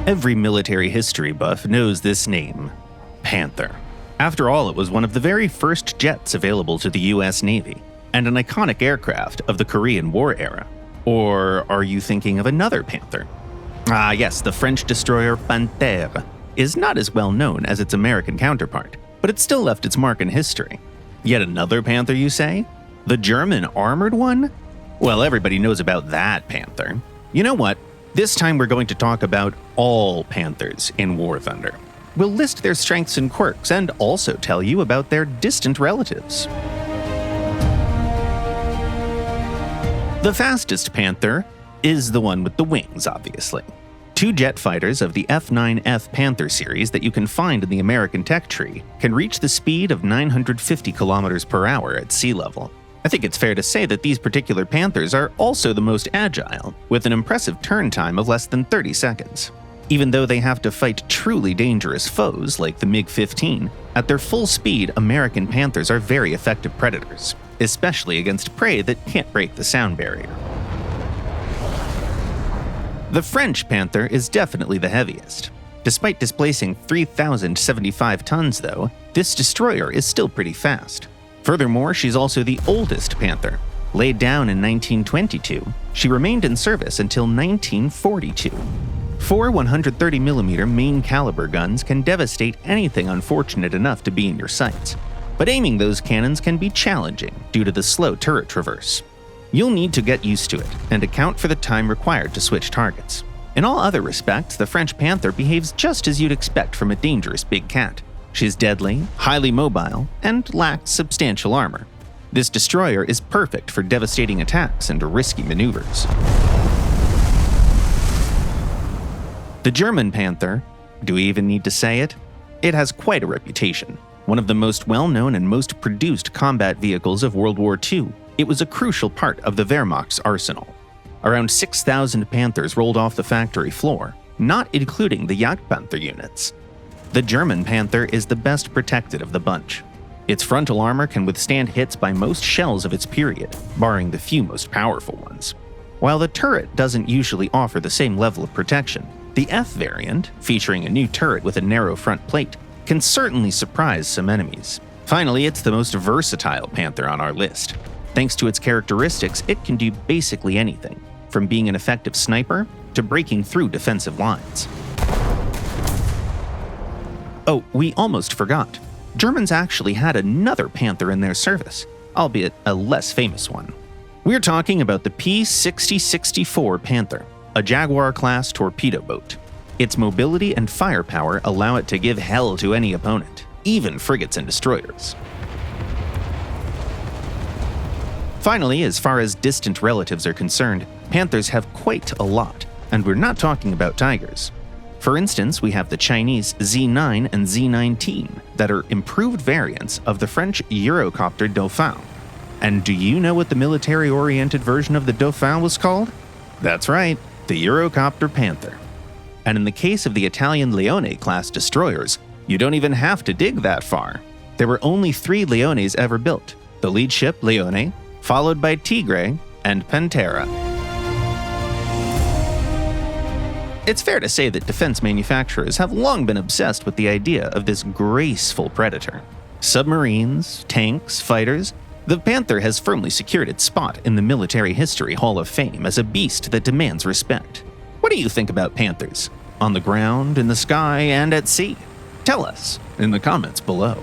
Every military history buff knows this name, Panther. After all, it was one of the very first jets available to the US Navy, and an iconic aircraft of the Korean War era. Or are you thinking of another Panther? Ah yes, the French destroyer Panthère is not as well known as its American counterpart, but it still left its mark in history. Yet another Panther, you say? The German armored one? Well, everybody knows about that Panther. You know what? This time we're going to talk about all Panthers in War Thunder. We'll list their strengths and quirks and also tell you about their distant relatives. The fastest Panther is the one with the wings, obviously. Two jet fighters of the F9F Panther series that you can find in the American tech tree can reach the speed of 950 kilometers per hour at sea level. I think it's fair to say that these particular Panthers are also the most agile, with an impressive turn time of less than 30 seconds. Even though they have to fight truly dangerous foes like the MiG-15, at their full speed, American Panthers are very effective predators, especially against prey that can't break the sound barrier. The French Panther is definitely the heaviest. Despite displacing 3,075 tons though, this destroyer is still pretty fast. Furthermore, she's also the oldest Panther. Laid down in 1922, she remained in service until 1942. Four 130mm main caliber guns can devastate anything unfortunate enough to be in your sights, but aiming those cannons can be challenging due to the slow turret traverse. You'll need to get used to it and account for the time required to switch targets. In all other respects, the French Panther behaves just as you'd expect from a dangerous big cat. She's deadly, highly mobile, and lacks substantial armor. This destroyer is perfect for devastating attacks and risky maneuvers. The German Panther, do we even need to say it? It has quite a reputation. One of the most well-known and most produced combat vehicles of World War II, it was a crucial part of the Wehrmacht's arsenal. Around 6,000 Panthers rolled off the factory floor, not including the Jagdpanther units. The German Panther is the best protected of the bunch. Its frontal armor can withstand hits by most shells of its period, barring the few most powerful ones. While the turret doesn't usually offer the same level of protection, the F variant, featuring a new turret with a narrow front plate, can certainly surprise some enemies. Finally, it's the most versatile Panther on our list. Thanks to its characteristics, it can do basically anything, from being an effective sniper to breaking through defensive lines. Oh, we almost forgot. Germans actually had another Panther in their service, albeit a less famous one. We're talking about the P-6064 Panther, a Jaguar-class torpedo boat. Its mobility and firepower allow it to give hell to any opponent, even frigates and destroyers. Finally, as far as distant relatives are concerned, Panthers have quite a lot, and we're not talking about tigers. For instance, we have the Chinese Z9 and Z19 that are improved variants of the French Eurocopter Dauphin. And do you know what the military-oriented version of the Dauphin was called? That's right, the Eurocopter Panther. And in the case of the Italian Leone-class destroyers, you don't even have to dig that far. There were only 3 Leones ever built, the lead ship Leone, followed by Tigre and Pantera. It's fair to say that defense manufacturers have long been obsessed with the idea of this graceful predator. Submarines, tanks, fighters, the Panther has firmly secured its spot in the Military History Hall of Fame as a beast that demands respect. What do you think about Panthers? On the ground, in the sky, and at sea? Tell us in the comments below.